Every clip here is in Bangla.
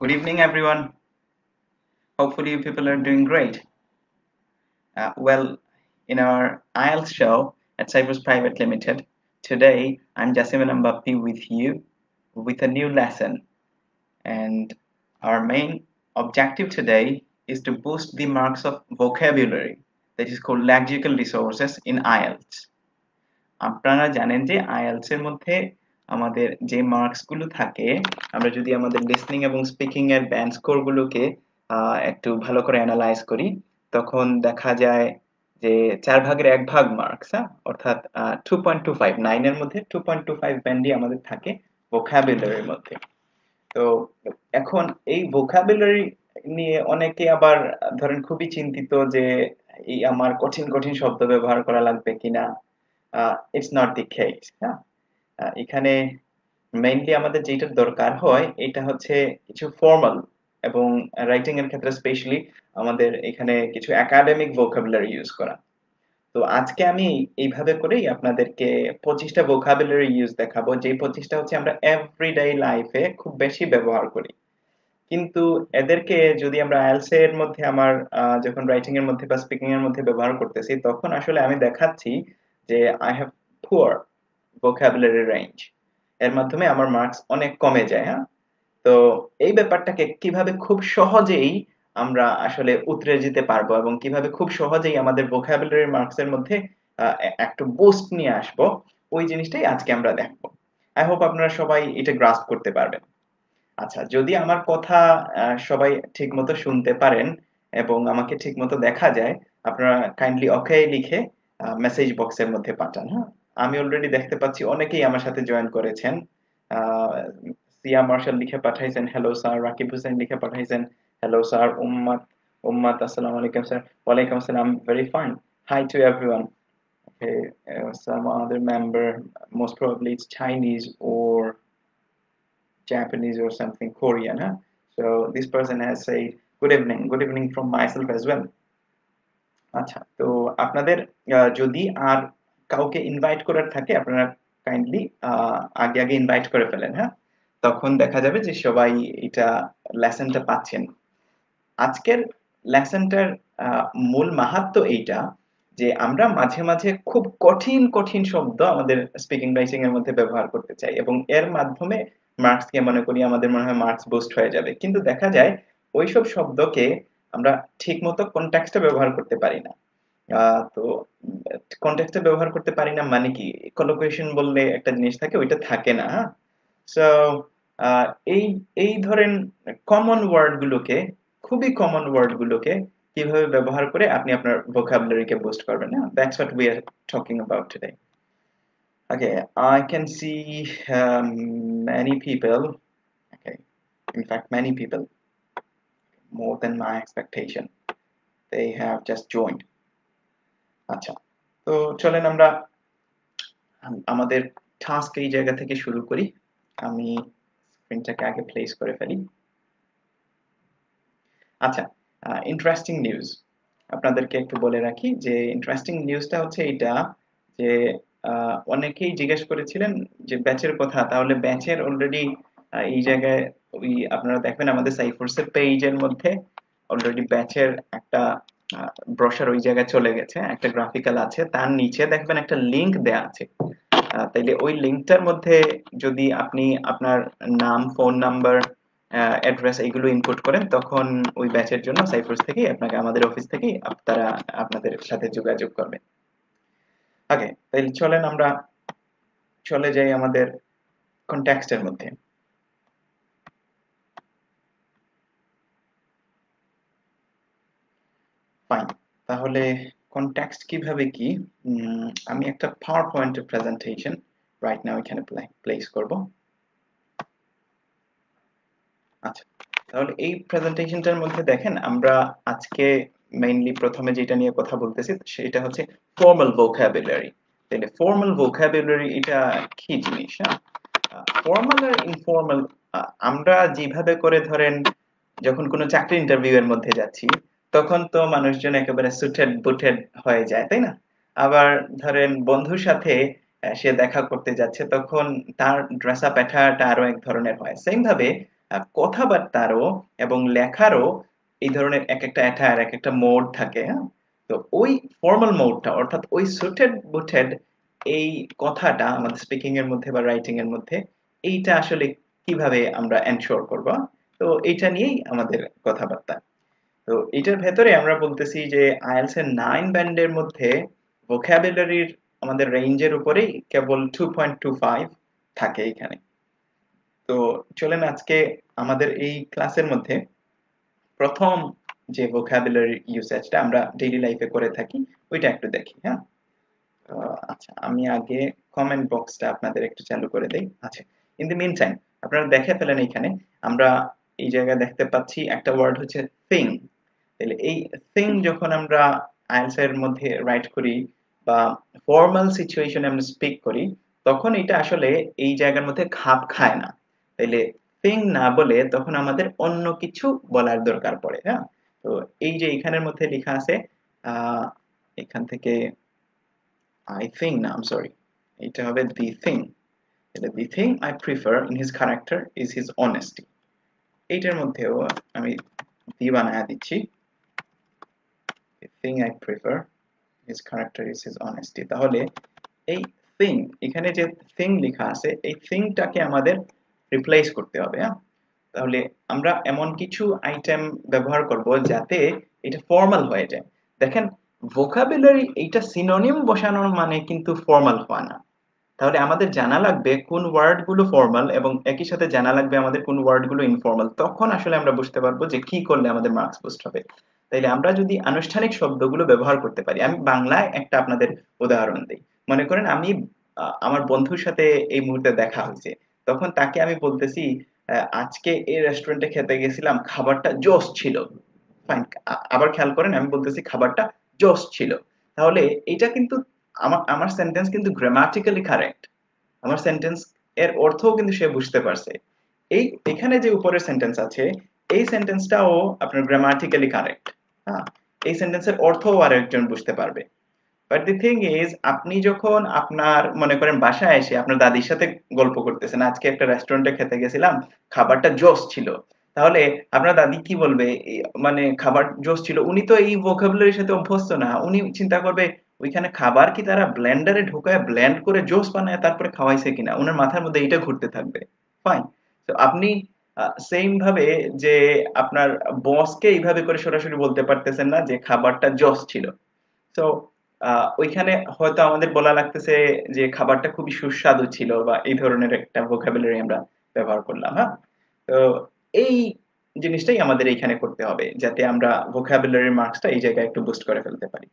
Good evening, everyone. Hopefully, you people are doing great. In our IELTS show at Cyprus Private Limited, today I'm Jasimin Ambappi with you with a new lesson. And our main objective today is to boost the marks of vocabulary, that is called lexical resources in IELTS. আপনারা জানেন যে আইএলটিএস এর মধ্যে আমাদের যে মার্কস গুলো থাকে, আমরা যদি আমাদের লিসনিং এবং স্পিকিং এর ব্যান্ড স্কোর গুলোকে একটু ভালো করে অ্যানালাইজ করি, তখন দেখা যায় যে 4 ভাগের 1 ভাগ মার্কস, অর্থাৎ 2.25 9 এর মধ্যে 2.25 ব্যান্ডই আমাদের থাকে ভোকাবুলারির মধ্যে। তো এখন এই ভোকাবুলারি নিয়ে অনেকে আবার ধরেন খুবই চিন্তিত যে এই আমার কঠিন কঠিন শব্দ ব্যবহার করা লাগবে কিনা। It's not the case. হ্যাঁ, এখানে মেইনলি আমাদের যেটা দরকার হয় এটা হচ্ছে কিছু ফর্মাল এবং রাইটিং এর ক্ষেত্রে স্পেশালি আমাদের এখানে কিছু একাডেমিক ভোকাবুলারি ইউজ করা। তো আজকে আমি এইভাবে করেই আপনাদেরকে 25টা ভোকাবুলারি ইউজ দেখাবো, যে 25টা হচ্ছে আমরা এভরিডে লাইফে খুব বেশি ব্যবহার করি। কিন্তু এদেরকে যদি আমরা আইএলটিএস এর মধ্যে আমার যখন রাইটিং এর মধ্যে বা স্পিকিং এর মধ্যে ব্যবহার করতেছি, তখন আসলে আমি দেখাচ্ছি যে I have poor vocabulary range. এর মাধ্যমে আমার মার্কস অনেক কমে যায়। হ্যাঁ, তো এই ব্যাপারটাকে কিভাবে খুব সহজেই আমরা আসলে উতরে যেতে পারবো এবং কিভাবে খুব সহজেই আমাদের ভোকাবুলারি মার্কস এর মধ্যে একটু বুস্ট নিয়ে আসবো, ওই জিনিসটাই আজকে আমরা দেখবো। আই হোপ আপনারা সবাই এটা গ্রাস্প করতে পারবেন। আচ্ছা, যদি আমার কথা সবাই ঠিকমতো শুনতে পারেন এবং আমাকে ঠিকমতো দেখা যায়, আপনারা কাইন্ডলি ওকে লিখে মেসেজ বক্সের মধ্যে পাঠান। হ্যাঁ, আমি অলরেডি দেখতে পাচ্ছি অনেকেই আমার সাথে জয়েন করেছেন। আহ, সিয়া মার্শাল লিখে পাঠাইছেন হ্যালো স্যার, রাকিব হোসেন লিখে পাঠাইছেন হ্যালো স্যার, উম্মাদ উম্মাদ আসসালামু আলাইকুম স্যার। ওয়ালাইকুম আসসালাম, very fine. Hi to everyone. Okay, some other member, most probably it's Chinese or Japanese or something, Korean. Huh? So this person has said good evening from myself as well. আচ্ছা, তো আপনাদের যদি আর কাউকে ইনভাইট করার থাকে, আপনারা কাইন্ডলি আগে আগে ইনভাইট করে ফেলেন। হ্যাঁ, তখন দেখা যাবে যে সবাই এটা লেসনটা পাচ্ছেন। আজকের লেসনটার মূল মাহাত্ম্য এইটা যে আমরা মাঝে মাঝে খুব কঠিন কঠিন শব্দ আমাদের স্পিকিং রাইটিং এর মধ্যে ব্যবহার করতে চাই এবং এর মাধ্যমে মার্কস কে মনে করি আমাদের মনে হয় মার্কস বুস্ট হয়ে যাবে, কিন্তু দেখা যায় ওইসব শব্দকে আমরা ঠিক মতো কনটেক্সটে ব্যবহার করতে পারি না। তো কনটেক্সটে ব্যবহার করতে পারি না মানে কি, কলোকুয়েশন বললে একটা জিনিস থাকে, ওইটা থাকে না। সো আহ, এই এই ধরেন কমন ওয়ার্ড গুলোকে, খুবই কমন ওয়ার্ড গুলোকে কিভাবে ব্যবহার করে আপনি আপনার ভোকাবুলারিকে বুস্ট করবেন, না, that's what we are talking about today. Okay, I can see many people, okay, in fact many people, more than my expectation, they have just joined. আচ্ছা, তো চলেন আমরা আমাদের টাস্ক এই জায়গা থেকে শুরু করি। আমি স্ক্রিনটাকে আগে প্লেস করে ফেলি। আচ্ছা, ইন্টারেস্টিং নিউজ আপনাদেরকে একটু বলে রাখি যে ইন্টারেস্টিং নিউজটা হচ্ছে এইটা যে অনেকেই জিজ্ঞেস করেছিলেন যে ব্যাচের কথা, তাহলে ব্যাচের অলরেডি এই জায়গায় ওই আপনারা দেখবেন আমাদের সাইফোর্সের পেজের মধ্যে অলরেডি ব্যাচের একটা ব্রোশার ওই জায়গায় চলে গেছে, একটা গ্রাফিক্যাল আছে, তার নিচে দেখবেন একটা লিংক দেয়া আছে। তাইলে ওই লিংকটার মধ্যে যদি আপনি আপনার নাম, ফোন নাম্বার, অ্যাড্রেস এইগুলো ইনপুট করেন, তখন ওই ব্যাচের জন্য সাইপ্রাস থেকেই আপনাকে, আমাদের অফিস থেকেই তারা আপনাদের সাথে যোগাযোগ করবে। ওকে, তাহলে চলেন আমরা চলে যাই আমাদের কনটেক্সটের মধ্যে। ফাইন, তাহলে কনটেক্সট কিভাবে কি, আমি একটা পাওয়ার পয়েন্টের প্রেজেন্টেশন রাইট নাও এখানে প্লেস করব। আচ্ছা, তাহলে এই প্রেজেন্টেশনটার মধ্যে দেখেন আমরা আজকে মেইনলি প্রথমে যেটা নিয়ে কথা বলতেছি সেটা হচ্ছে ফর্মাল ভোকাবুলারি। তাহলে ফর্মাল ভোকাবুলারি এটা কি জিনিস? ফর্মাল আর ইনফর্মাল, আমরা যেভাবে করে ধরেন যখন কোনো চাকরি ইন্টারভিউ এর মধ্যে যাচ্ছি, তখন তো মানুষজন একেবারে সুটেড বুটেড হয়ে যায়, তাই না? আবার ধরেন বন্ধুর সাথে সে দেখা করতে যাচ্ছে, তখন তার ড্রেস আপ অ্যাটায়ারটা আরো এক ধরনের হয়। সেম ভাবে কথাবার্তারও এবং লেখারও এই ধরনের এক একটা অ্যাটায়ার এক একটা মোড থাকে, হ্যাঁ? তো ওই ফর্মাল মোডটা অর্থাৎ ওই সুটেড বুটেড এই কথাটা আমাদের স্পিকিং এর মধ্যে বা রাইটিং এর মধ্যে এইটা আসলে কিভাবে আমরা এনশিওর করব, তো এইটা নিয়েই আমাদের কথাবার্তা। তো এটার ভেতরে আমরা বলতেছি যে আইএলটিএস এর 9 ব্যান্ডের মধ্যে ভোকাবুলারির আমাদের রেঞ্জের উপরেই কেবল 2.25 থাকে এখানে। তো চলেন আজকে আমাদের এই ক্লাসের মধ্যে প্রথম যে ভোকাবুলারি ইউসেজটা আমরা ডেইলি লাইফে করে থাকি ওইটা একটু দেখি, হ্যাঁ? আচ্ছা, আমি আগে কমেন্ট বক্সটা আপনাদের একটু চালু করে দেই। আচ্ছা, ইন দ্য মিন টাইম আপনারা দেখে ফেলেন এখানে আমরা এই জায়গায় দেখতে পাচ্ছি একটা ওয়ার্ড হচ্ছে থিং। তাহলে এই থিং যখন আমরা আইএলটিএস এর মধ্যে রাইট করি বা ফর্মাল সিচুয়েশনে আমরা স্পিক করি তখন এটা আসলে এই জায়গার মধ্যে খাপ খায় না। তাইলে থিং না বলে তখন আমাদের অন্য কিছু বলার দরকার পড়ে, হ্যাঁ? তো এই যে এখানের মধ্যে লেখা আছে আহ এখান থেকে I think না, I'm sorry. এটা হবে the thing. The thing I prefer in his character is his honesty. এইটার মধ্যেও আমি the বানায়া দিচ্ছি। The thing I prefer his character is his honesty. তাহলে এই thing এখানে যে thing লেখা আছে এই thingটাকে আমাদের রিপ্লেস করতে হবে, হ্যাঁ? তাহলে আমরা এমন কিছু আইটেম ব্যবহার করব যাতে এটা ফর্মাল হয়ে যায়। দেখেন ভোকাবুলারি এইটা সিনোনিম বসানোর মানে কিন্তু ফর্মাল হওয়া না। তাহলে আমাদের জানা লাগবে কোন ওয়ার্ড গুলো ফর্মাল এবং একই সাথে জানা লাগবে আমাদের কোন ওয়ার্ড গুলো ইনফর্মাল, তখন আসলে আমরা বুঝতে পারবো যে কি করলে আমাদের মার্কস বুস্ট হবে। তাইলে আমরা যদি আনুষ্ঠানিক শব্দগুলো ব্যবহার করতে পারি, আমি বাংলায় একটা আপনাদের উদাহরণ দিই। মনে করেন আমি আমার বন্ধুর সাথে এই মুহূর্তে দেখা হয়েছে, তখন তাকে আমি বলতেছি আজকে এই রেস্টুরেন্টে খেতে গেছিলাম, খাবারটা জোস ছিল। ফাইন, আবার খেয়াল করেন আমি বলতেছি খাবারটা জোস ছিল। তাহলে এটা কিন্তু আমার আমার সেন্টেন্স কিন্তু গ্রামাটিক্যালি কারেক্ট, আমার সেন্টেন্স এর অর্থও কিন্তু সে বুঝতে পারছে। এই এখানে যে উপরের সেন্টেন্স আছে এই সেন্টেন্সটাও আপনার গ্রামাটিক্যালি কারেক্ট, হ্যাঁ? এই সেন্টেন্সের অর্থও আরেকজন বুঝতে পারবে। বাট দি থিং ইজ আপনি যখন আপনার মনে করেন বাসায় এসে আপনার দাদির সাথে গল্প করতেছেন আজকে একটা রেস্টুরেন্টে খেতে গেছিলাম, খাবারটা জোস ছিল, তাহলে আপনার দাদি কি বলবে? মানে খাবার জোস ছিল, উনি তো এই ভোকাবুলারির সাথে অভ্যস্ত না, উনি চিন্তা করবে ওইখানে খাবার কি তারা ব্লেন্ডারে ঢুকায় ব্লেন্ড করে জুস বানায় তারপরে খাওয়াইছে কিনা, ওনার মাথার মধ্যে এটা ঘুরতে থাকবে। ফাইন। তো আপনি সেম ভাবে যে আপনার বসকে এইভাবে করে সরাসরি বলতে পারতেছেন না যে খাবারটা জস ছিল। তো ওইখানে হয়তো আমাদের বলা লাগতেছে যে খাবারটা খুবই সুস্বাদু ছিল বা এই ধরনের একটা ভোকাবুলারি আমরা ব্যবহার করলাম, হ্যাঁ? তো এই জিনিসটাই আমাদের এইখানে করতে হবে যাতে আমরা ভোকাবুলারির মার্কসটা এই জায়গায় একটু বুস্ট করে ফেলতে পারি।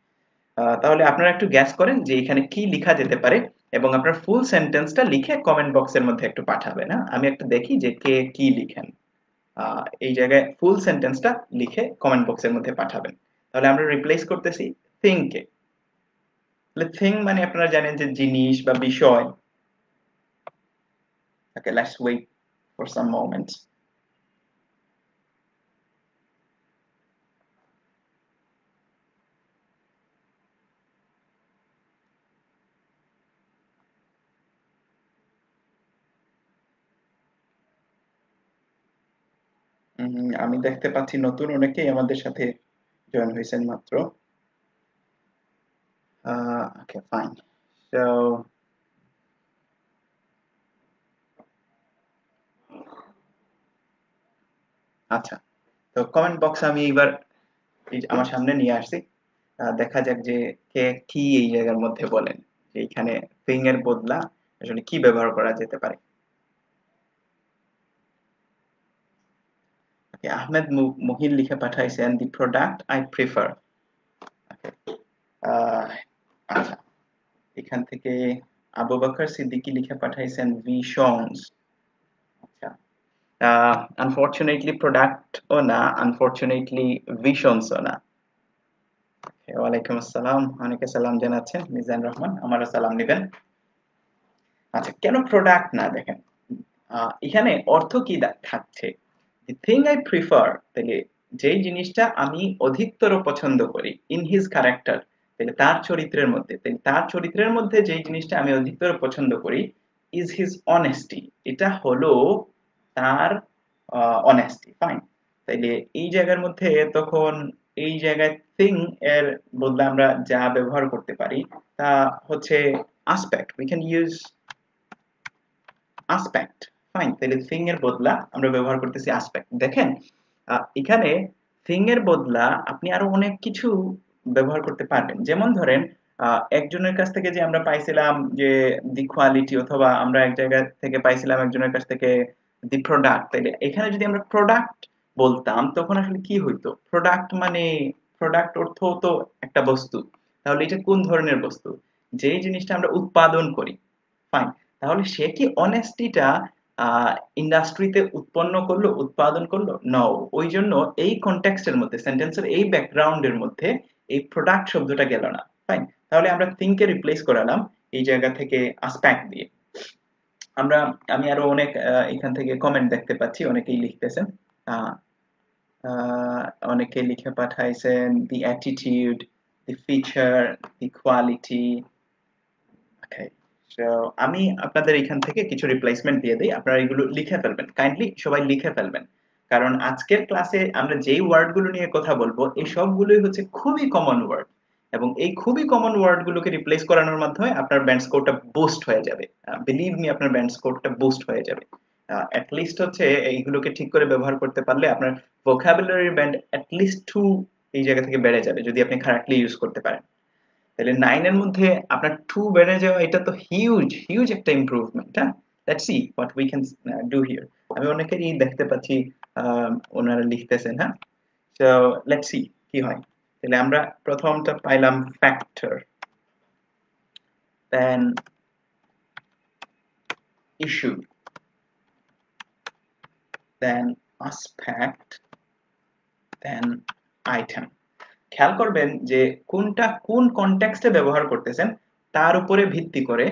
তাহলে আপনারা একটু গ্যাস করেন যে এখানে কি লিখা যেতে পারে এবং আপনার ফুল সেন্টেন্সটা লিখে কমেন্ট বক্সের মধ্যে একটু পাঠাবেন, হ্যাঁ? আমি একটু দেখি যে কে কি লিখেন। এই জায়গায় ফুল সেন্টেন্সটা লিখে কমেন্ট বক্সের মধ্যে পাঠাবেন। তাহলে আমরা রিপ্লেস করতেছি থিং কে। তাহলে থিং মানে আপনারা জানেন যে জিনিস বা বিষয়। Okay, let's wait for some moments. আমি দেখতে পাচ্ছি নতুন অনেকেই আমাদের সাথে জয়েন হয়েছেন মাত্র। ওকে, ফাইন। সো আচ্ছা, তো কমেন্ট বক্স আমি এইবার আমার সামনে নিয়ে আসছি। দেখা যাক যে কে কি এই জায়গার মধ্যে বলেন যে এইখানে থিং এর বদলা আসলে কি ব্যবহার করা যেতে পারে। ওকে, আহমেদ মুহিন লিখে পাঠাইছেন দি প্রোডাক্ট আই প্রিফার। আচ্ছা, এখান থেকে আবু বকর সিদ্দিকী লিখে পাঠাইছেন ভিশনস। আচ্ছা, আনফরচুনেটলি প্রোডাক্ট ও না, আনফরচুনেটলি ভিশনস ও না। ওয়ালাইকুম আসসালাম, অনেকে সালাম জানাচ্ছেন, মিজান রহমান আমারও সালাম নেবেন। আচ্ছা, কেন প্রোডাক্ট না? দেখেন এখানে অর্থ কি থাকছে, the thing I prefer, তাহলে যেই জিনিসটা আমি অধিকতর পছন্দ করি in his character, তাহলে তার চরিত্রের মধ্যে, তাহলে তার চরিত্রের মধ্যে যেই জিনিসটা আমি অধিকতর পছন্দ করি is his honesty, এটা হলো তার অনেস্টি। ফাইন, তাইলে এই জায়গার মধ্যে তখন এই জায়গায় থিং এর বদলে আমরা যা ব্যবহার করতে পারি তা হচ্ছে aspect. We can use aspect. Fine, তাহলে থিং এর বদলা আমরা ব্যবহার করতেছি আসপেক্ট। দেখেন এখানে থিং এর বদলা আপনি আরো অনেক কিছু ব্যবহার করতে পারবেন। যেমন ধরেন একজনের কাছ থেকে যে আমরা পাইছিলাম যে দি কোয়ালিটি, অথবা আমরা এক জায়গা থেকে পাইছিলাম একজনের কাছ থেকে দি প্রোডাক্ট, তাইলে এখানে যদি আমরা প্রোডাক্ট বলতাম তখন আসলে কি হইতো? প্রোডাক্ট মানে প্রোডাক্ট অর্থ তো একটা বস্তু, তাহলে এটা কোন ধরনের বস্তু? যেই জিনিসটা আমরা উৎপাদন করি। ফাইন, তাহলে সে কি অনেস্টিটা ইন্ডাস্ট্রিতে উৎপন্ন করলো, উৎপাদন করলো? নো। ওই জন্য এই কনটেক্সটের মধ্যে, সেন্টেন্সের এই ব্যাকগ্রাউন্ডের মধ্যে এই প্রোডাক্ট শব্দটা গেল না। ফাইন, তাহলে আমরা থিংকে রিপ্লেস করালাম এই জায়গা থেকে আসপেক্ট দিয়ে। আমরা আমি আরো অনেক এখান থেকে কমেন্ট দেখতে পাচ্ছি, অনেকেই লিখতেছেন। আহ, আহ, অনেকে লিখে পাঠাইছেন the attitude, the feature, the quality. Okay, so আমি আপনাদের এখান থেকে কিছু রিপ্লেসমেন্ট দিয়ে দিই, আপনারা এগুলো লিখে ফেলবেন, কাইন্ডলি সবাই লিখে ফেলবেন। কারণ আজকের ক্লাসে আমরা যেই ওয়ার্ডগুলো নিয়ে কথা বলবো এই সবগুলোই হচ্ছে খুবই কমন ওয়ার্ড, এবং এই খুবই কমন ওয়ার্ডগুলোকে রিপ্লেস করানোর মাধ্যমে আপনার ব্যান্ড স্কোরটা বুস্ট হয়ে যাবে। বিলিভ মি, আপনার ব্যান্ড স্কোরটা বুস্ট হয়ে যাবে। অ্যাট লিস্ট হচ্ছে এইগুলোকে ঠিক করে ব্যবহার করতে পারলে আপনার ভোকাবুলারি ব্যান্ড অ্যাট লিস্ট 2 এই জায়গা থেকে বেড়ে যাবে যদি আপনি কারেক্টলি ইউজ করতে পারেন। তাহলে 9 এর মধ্যে আপনার 2 বেড়ে যাওয়া, এটা তো হিউজ হিউজ একটা ইমপ্রুভমেন্ট। হ্যাঁ, let's see what we can do here. আমি অনেকেরই দেখতে পাচ্ছি ওনারা লিখতেছেন। হ্যাঁ, সো লেটস সি কি হয়। তাহলে আমরা প্রথমটা পাইলাম ফ্যাক্টর, দেন ইস্যু, দেন আসপেক্ট, দেন আইটেম। খেয়াল করবেন যে কোনটা কোন কনটেক্সটে ব্যবহার করতেছেন তার উপরে ভিত্তি করে,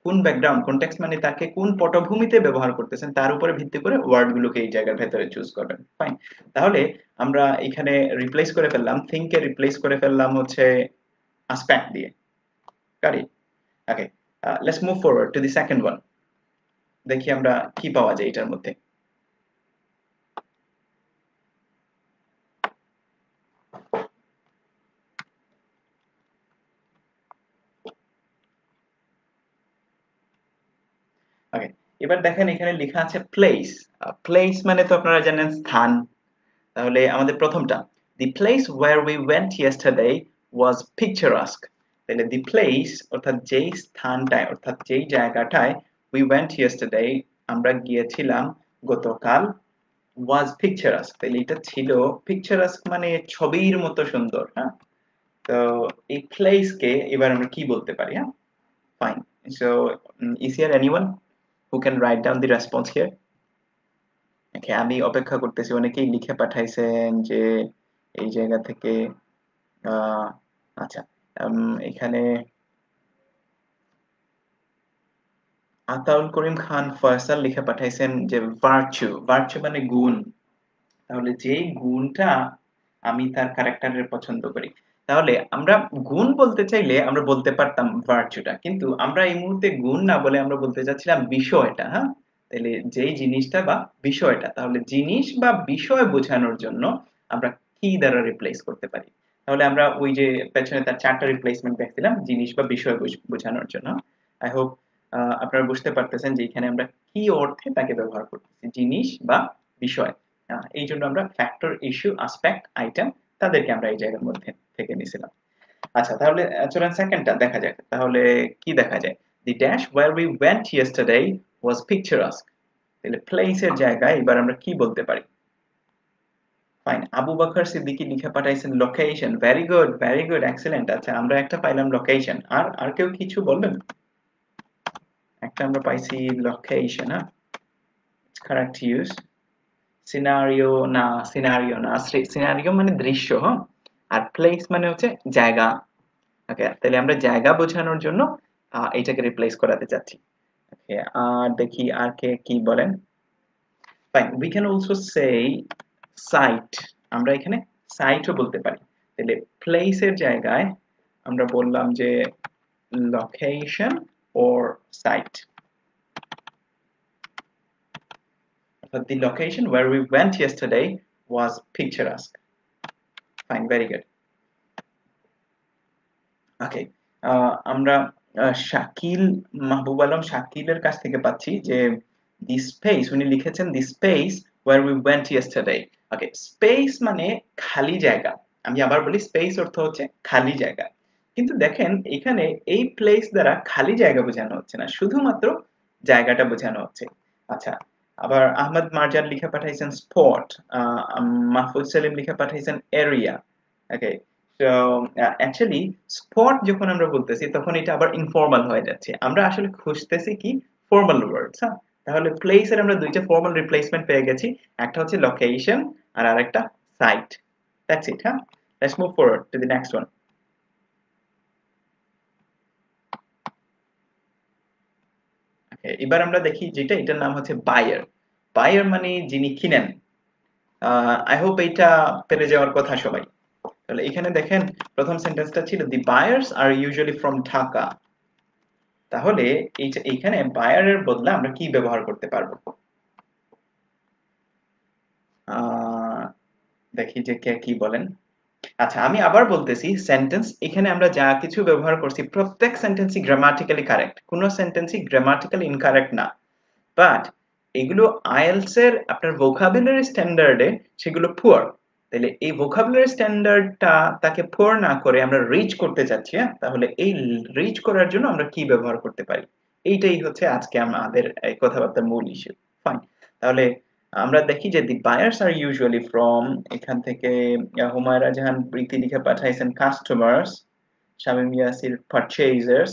কোন ব্যাকগ্রাউন্ড কনটেক্সট মানে তাকে কোন পটভূমিতে ব্যবহার করতেছেন তার উপরে ভিত্তি করে ওয়ার্ডগুলোকে এই জায়গার ভেতরে চুজ করবেন। ফাইন, তাহলে আমরা এখানে রিপ্লেস করে ফেললাম, থিংকে রিপ্লেস করে ফেললাম হচ্ছে আসপেক্ট দিয়ে। Correct. Okay, let's move forward to the second one. দেখি আমরা কি পাওয়া যায় এটার মধ্যে। ওকে, এবার দেখেন এখানে লেখা আছে প্লেস। প্লেস মানে তো আপনারা জানেন স্থান। তাহলে আমাদের প্রথমটা, the place where we went yesterday was picturesque। তাহলে the place অর্থাৎ যেই স্থানটায়, অর্থাৎ যেই জায়গাটায় we went yesterday আমরা গিয়েছিলাম গতকাল, was picturesque। তাহলে এটা ছিল picturesque মানে ছবির মতো সুন্দর। হ্যাঁ, তো এই প্লেস কে এবার আমরা কি বলতে পারি? হ্যাঁ, fine. So is here anyone who can write down the response here? ওকে, আমি অপেক্ষা করতেছি, অনেকেই লিখে পাঠাইছেন যে এই জায়গা থেকে আহ, আচ্ছা, এখানে আতাউল করিম খান ফয়সাল লিখে পাঠাইছেন যে ভার্চু। ভার্চু মানে গুণ। তাহলে যেই গুণটা আমি তার ক্যারেক্টারের পছন্দ করি, তাহলে আমরা গুণ বলতে চাইলে আমরা বলতে পারতাম ভার্চুটা, কিন্তু আমরা এই মুহূর্তে গুণ না বলে আমরা বলতে চাচ্ছিলাম বিষয়টা। হ্যাঁ, তাহলে যেই জিনিসটা বা বিষয়টা, তাহলে জিনিস বা বিষয় বোঝানোর জন্য আমরা কি দ্বারা রিপ্লেস করতে পারি? তাহলে আমরা ওই যে পেছনে তার 4টা রিপ্লেসমেন্ট দেখছিলাম জিনিস বা বিষয় বোঝানোর জন্য। আই হোপ আপনারা বুঝতে পারতেছেন যে এখানে আমরা কি অর্থে তাকে ব্যবহার করতেছি, জিনিস বা বিষয়। এই জন্য আমরা ফ্যাক্টর, ইস্যু, আসপেক্ট, আইটেম তাদেরকে আমরা এই জায়গার মধ্যে থেকে নিয়েছিলাম। আচ্ছা, তাহলে চলেন সেকেন্ডটা দেখা যাক। তাহলে কি দেখা যায়? The dash where we went yesterday was picturesque. তাহলে প্লেস এর জায়গায় এবার আমরা কি বলতে পারি? ফাইন, আবু বকর সিদ্দিকী লিখে পাঠাইছেন location. Very good, very good, excellent. আচ্ছা, আমরা একটা পাইলাম লোকেশন। আর কেউ কিছু বলবেন? একটা আমরা পাইছি লোকেশন। হ্যাঁ, কারেক্ট ইউজ। সিনারিও না, সিনারিও না, সিনারিও মানে দৃশ্য। হ্যাঁ, আর প্লেস মানে হচ্ছে জায়গা। ওকে, তাহলে আমরা জায়গা বোঝানোর জন্য এটাকে রিপ্লেস করাতে চাচ্ছি। ওকে, আর দেখি আর কে কি বলেন। Fine, we can also say site. আমরা এখানে সাইটও বলতে পারি। তাহলে প্লেস এর জায়গায় আমরা বললাম যে location or site. but the location where we went yesterday was picturesque. Fine, very good. Okay, আমরা শাকিল মাহবুব আলম শাকিলের কাছ থেকে পাচ্ছি যে দি স্পেস, উনি লিখেছেন the space where we went yesterday. Okay, space মানে খালি জায়গা। আমি আবার বলি, স্পেস অর্থ হচ্ছে খালি জায়গা। কিন্তু দেখেন এখানে এই প্লেস দ্বারা খালি জায়গা বোঝানো হচ্ছে না, শুধুমাত্র জায়গাটা বোঝানো হচ্ছে। আচ্ছা, আবার আহমদ মারজান লিখে পাঠাইছেন স্পট, মাহফুজ সেলিম লিখে পাঠাইছেন এরিয়া। ওকে, তো অ্যাকচুয়ালি স্পট যখন আমরা বলতেছি তখন এটা আবার ইনফর্মাল হয়ে যাচ্ছে। আমরা আসলে খুঁজতেছি কি ফর্মাল ওয়ার্ডস। হ্যাঁ, তাহলে প্লেস এর আমরা দুইটা ফর্মাল রিপ্লেসমেন্ট পেয়ে গেছি, একটা হচ্ছে লোকেশন আর আরেকটা সাইট। That's it. হ্যাঁ, let's move forward to the next one. এবার আমরা দেখি যেটা, এটার নাম হচ্ছে বায়ার। বায়ার মানে যিনি কিনেন। আই হোপ এইটা পেরে যাওয়ার কথা সবাই। তাহলে এখানে দেখেন প্রথম সেন্টেন্সটা ছিল the buyers are usually from Dhaka. তাহলে এইখানে বায়ারের বদলে আমরা কি ব্যবহার করতে পারবো? দেখি যে কে কি বলেন। আচ্ছা, আমি আবার বলতেছি, সেন্টেন্স এখানে আমরা যা কিছু ব্যবহার করছি প্রত্যেক সেন্টেন্সই গ্রামাটিক্যালি কারেক্ট, কোনো সেন্টেন্সই গ্রামাটিক্যালি ইনকারেক্ট না। বাট এগুলো আইএলটিএস এর আপনার ভোকাবুলারি স্ট্যান্ডার্ডে সেগুলো পুয়ার। তাহলে এই ভোকাবুলারি স্ট্যান্ডার্ডটা তাকে পুয়ার না করে আমরা রিচ করতে চাচ্ছি। হ্যাঁ, তাহলে এই রিচ করার জন্য আমরা কি ব্যবহার করতে পারি, এইটাই হচ্ছে আজকে আমাদের এই কথাবার্তার মূল ইস্যু। ফাইন, তাহলে আমরা দেখি যে the buyers are usually from, এখান থেকে হুমায়রা জাহান প্রীতি লিখে পাঠাইছেন customers, Shamim Yasir purchasers.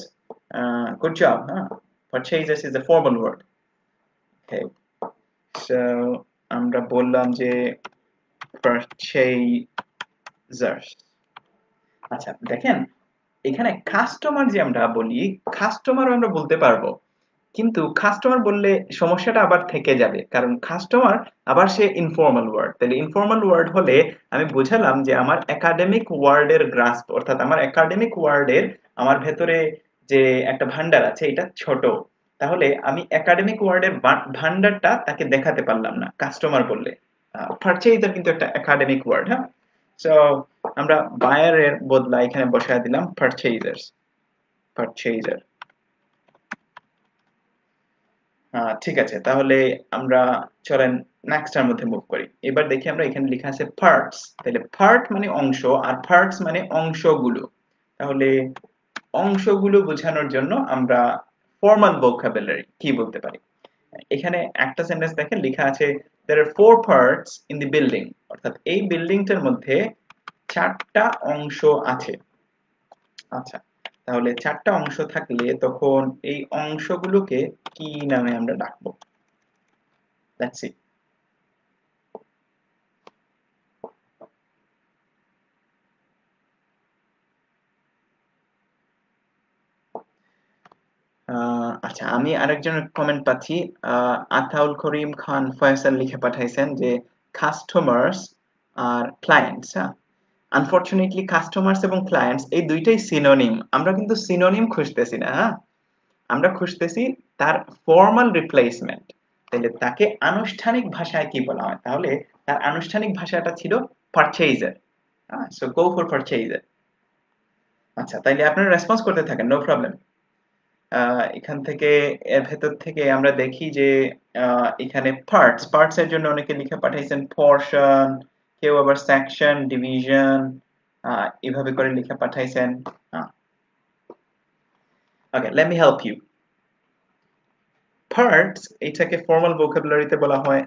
Good job. হ্যাঁ, purchasers is a formal word. Okay, so আমরা বললাম যে purchasers। আচ্ছা দেখেন, এখানে কাস্টমার যে আমরা বলি, কাস্টমারও আমরা বলতে পারবো, কিন্তু কাস্টমার বললে সমস্যাটা আবার থেকে যাবে, কারণ কাস্টমার আবার সে ইনফর্মাল ওয়ার্ড। তাহলে ইনফর্মাল ওয়ার্ড হলে আমি বুঝালাম যে আমার একাডেমিক ওয়ার্ডের গ্রাস্প, অর্থাৎ আমার একাডেমিক ওয়ার্ডের আমার ভেতরে যে একটা ভান্ডার আছে এটা ছোট। তাহলে আমি একাডেমিক ওয়ার্ডের ভান্ডারটা তাকে দেখাতে পারলাম না কাস্টমার বললে। পারচেজার কিন্তু একটা একাডেমিক ওয়ার্ড। হ্যাঁ, সো আমরা বায়ারের বদলা এখানে বসায় দিলাম পারচেজার্স, পারচেজার। ঠিক আছে, তাহলে আমরা চলেন নেক্সট এর মধ্যে মুভ করি। এবার দেখি আমরা এখানে লেখা আছে পার্টস। তাহলে পার্ট মানে অংশ আর পার্টস মানে অংশগুলো। তাহলে অংশগুলো বোঝানোর জন্য আমরা ফর্মাল ভোকাবুলারি কি বলতে পারি? এখানে একটা সেন্টেন্স দেখেন লেখা আছে there are four parts in the building, অর্থাৎ এই বিল্ডিংটার মধ্যে চারটা অংশ আছে। আচ্ছা, তাহলে চারটা অংশ থাকলে তখন এই অংশগুলোকে কি নামে আমরা ডাকবো? Let's see. আচ্ছা, আমি আরেকজনের কমেন্ট পাচ্ছি। আতাউল করিম খান ফয়সাল লিখে পাঠাইছেন যে কাস্টমার্স আর ক্লায়েন্টস। হ্যাঁ, আনফরচুনেটলি কাস্টমার্স এবং ক্লায়েন্টস এই দুইটাই সিনোনিম। আমরা কিন্তু সিনোনিম খুঁজতেছি না। হ্যাঁ, আমরা খুঁজতেছি তার ফর্মাল রিপ্লেসমেন্ট। তাহলে তাকে আনুষ্ঠানিক ভাষায় কি বলা হয়? তাহলে তার আনুষ্ঠানিক ভাষাটা ছিল purchaser. So go for purchaser. আচ্ছা, তাইলে আপনারা রেসপন্স করতে থাকেন, নো প্রবলেম। এখান থেকে এর ভেতর থেকে আমরা দেখি যে এখানে পার্টস, পার্টস এর জন্য অনেকে লিখে পাঠাইছেন পোরশন, কেউ আবার সেকশন, ডিভিশন এভাবে করে লিখে পাঠাইছেন। Okay, let me help you. Parts এটাকে ফর্মাল ভোকাবুলারিতে বলা হয়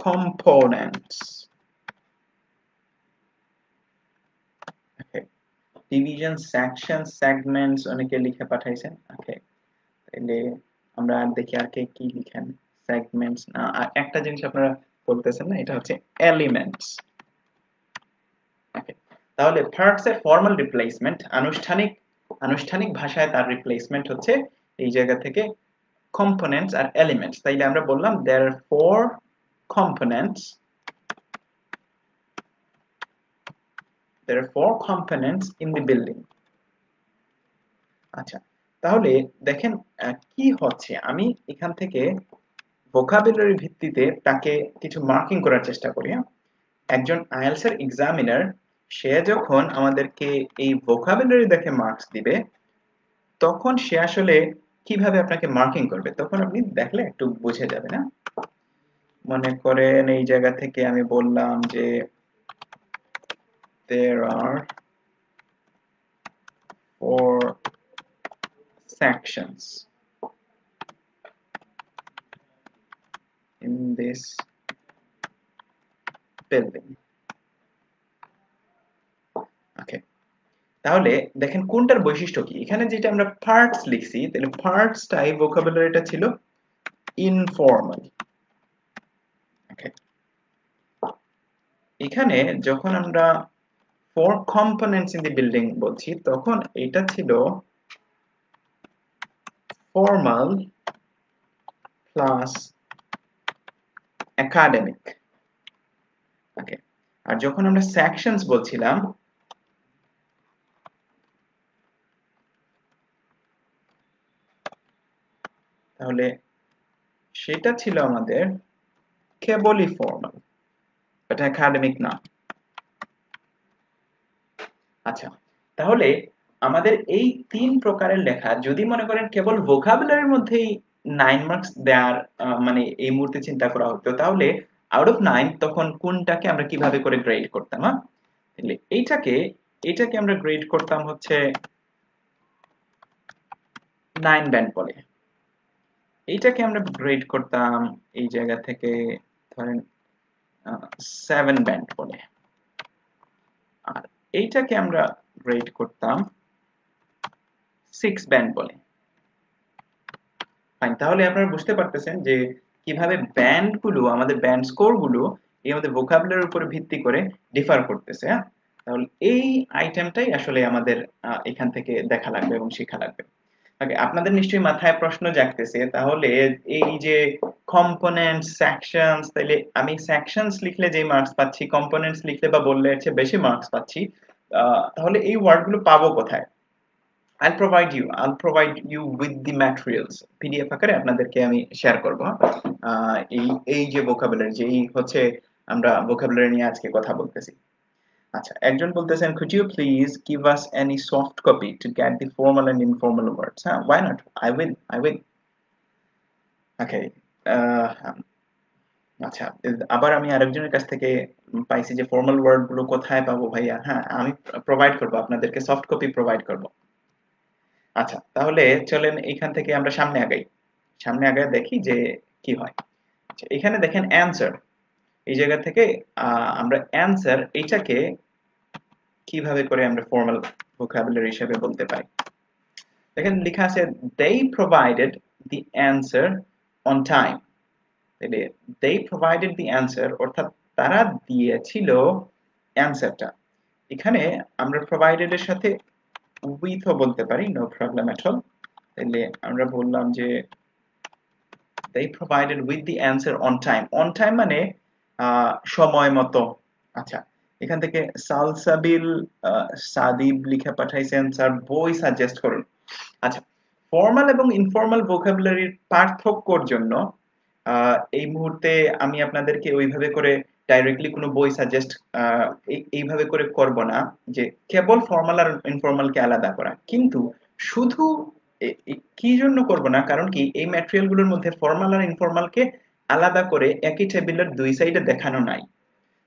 components. Okay, division, section, segments অনেকে লিখে পাঠাইছেন। ওকে, তাহলে আমরা দেখি আর কে কি লিখেন। সেগমেন্টস না, আর একটা জিনিস আপনারা বলতেছেন না, এটা হচ্ছে এলিমেন্টস। ওকে, তাহলে পার্টস এর ফর্মাল রিপ্লেসমেন্ট, আনুষ্ঠানিক আনুষ্ঠানিক ভাষায় তার রিপ্লেসমেন্ট হচ্ছে এই জায়গা থেকে কম্পোনেন্টস আর এলিমেন্টস। তাইলে আমরা বললাম there are four components, there are four components in the building. আচ্ছা, তাহলে দেখেন কি হচ্ছে, আমি এখান থেকে ভোকাবুলারি ভিত্তিতে তাকে কিছু মার্কিং করার চেষ্টা করি। একজন আইএলটিএস এর এক্সামিনার সে যখন আমাদেরকে এই ভোকাবুলারি দেখে মার্কস দিবে তখন সে আসলে কিভাবে আপনাকে মার্কিং করবে তখন আপনি দেখলে একটু বুঝে যাবে না। মনে করেন এই জায়গা থেকে আমি বললাম যে there are 4 sections in this building. ওকে, তাহলে দেখেন কোনটার বৈশিষ্ট্য কি। এখানে যেটা আমরা পার্টস লিখছি তাহলে পার্টসটাই ভোকাবুলারিটা ছিল ইনফর্মাল। ওকে, এখানে যখন আমরা 4 components in the building বলছি তখন এটা ছিল ফর্মাল প্লাস একাডেমিক। ওকে, আর যখন আমরা সেকশনস বলছিলাম তাহলে সেটা ছিল আমাদের কেবলই ফর্মাল, এটা একাডেমিক না। আচ্ছা, তাহলে আমাদের এই 3 প্রকারের লেখা যদি মনে করেন কেবল ভোকাবুলারির মধ্যেই 9 মার্কস দেওয়ার মানে এই মুহূর্তে চিন্তা করা হতো তাহলে আউট অফ 9 তখন কোনটাকে আমরা কিভাবে করে গ্রেড করতাম? তাহলে এটাকে আমরা গ্রেড করতাম হচ্ছে 9 ব্যান্ড বলে। এইটাকে আমরা গ্রেড করতাম এই জায়গা থেকে ধরেন 7 ব্যান্ড বলে, আর এইটাকে আমরা গ্রেড করতাম 6 ব্যান্ড বলে। ফাইন, তাহলে আপনারা বুঝতে পারতেছেন যে কিভাবে ব্যান্ড গুলো আমাদের ব্যান্ড স্কোর গুলো এই আমাদের ভোকাবুলারির উপর ভিত্তি করে ডিফার করতেছে। হ্যাঁ, তাহলে এই আইটেমটাই আসলে আমাদের এখান থেকে দেখা লাগবে এবং শেখা লাগবে। ওকে, আপনাদের নিশ্চয়ই মাথায় প্রশ্ন জাগতেছে তাহলে এই যে কম্পোনেন্টস সেকশনস, তাহলে আমি সেকশনস লিখলে যে মার্কস পাচ্ছি কম্পোনেন্টস লিখলে বা বললে এর চেয়ে বেশি মার্কস পাচ্ছি, তাহলে এই ওয়ার্ডগুলো পাবো কোথায়? I'll provide you with the materials PDF আকারে আপনাদেরকে আমি শেয়ার করব। এই যে ভোকাবুলারি যে হচ্ছে আমরা ভোকাবুলারি নিয়ে আজকে কথা বলতেছি। আচ্ছা, একজন বলতেছেন could you please give us any soft copy to get the formal and informal words? হ্যাঁ, why not? I will. Okay. আচ্ছা, আবার আমি আরেকজনের কাছ থেকে পাইছি যে ফর্মাল ওয়ার্ড গুলো কোথায় পাবো ভাইয়া। হ্যাঁ, আমি প্রোভাইড করব, আপনাদেরকে সফট কপি প্রোভাইড করব। আচ্ছা, তাহলে চলেন এখান থেকে আমরা সামনে আগাই দেখি যে কি হয়। আচ্ছা, এখানে দেখেন অ্যানসার, এই জায়গা থেকে আমরা অ্যানসার এটাকে কিভাবে করে আমরা ফর্মাল ভোকাবুলারি হিসেবে বলতে পারি। দেখেন লেখা আছে they provided the answer on time। তাহলে they provided the answer অর্থাৎ তারা দিয়েছিল অ্যানসারটা। এখানে আমরা provided এর সাথে with ও বলতে পারি, no problem at all। তাহলে আমরা বললাম যে they provided with the answer on time মানে সময় মতো। আচ্ছা, এখান থেকে সালসাবিল সাদিব লিখে পাঠাইছেন স্যার বই সাজেস্ট করুন। আচ্ছা, ফর্মাল এবং ইনফর্মাল ভোকাবুলারির পার্থক্যর জন্য এই মুহূর্তে আমি আপনাদেরকে ওইভাবে করে ডাইরেক্টলি কোনো বই সাজেস্ট এইভাবে করে করব না যে কেবল ফর্মাল আর ইনফর্মালকে আলাদা করা, কিন্তু শুধু কি জন্য করব না, কারণ কি এই ম্যাটেরিয়াল গুলোর মধ্যে ফর্মাল আর ইনফর্মালকে আলাদা করে একই টেবিলের দুই সাইডে দেখানো নাই।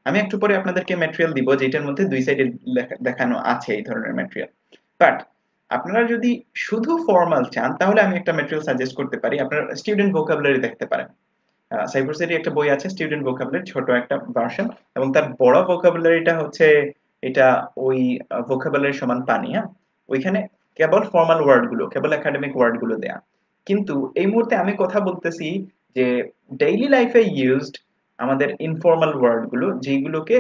আমি একটু পরে আপনাদেরকে ম্যাটেরিয়াল দিব যেটার মধ্যে দুই সাইডে দেখানো আছে এই ধরনের ম্যাটেরিয়াল। বাট আপনারা যদি শুধু ফর্মাল চান তাহলে আমি একটা ম্যাটেরিয়াল সাজেস্ট করতে পারি, আপনারা স্টুডেন্ট ভোকাবুলারি দেখতে পারেন। সাইপ্রাসেরই একটা বই আছে স্টুডেন্ট ভোকাবুলারি, ছোট একটা ভার্সন, এবং তার বড় ভোকাবুলারিটা হচ্ছে এটা ওই ভোকাবুলারি সমান পানি। হ্যাঁ, ওইখানে কেবল ফর্মাল ওয়ার্ড গুলো, কেবল একাডেমিক ওয়ার্ড গুলো দেয়া। কিন্তু এই মুহূর্তে আমি কথা বলতেছি যে ডেইলি লাইফে ইউজড আমাদের ইনফর্মাল ওয়ার্ড গুলো যেগুলোকে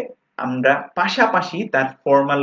আমরা পাশাপাশি তার ফর্মাল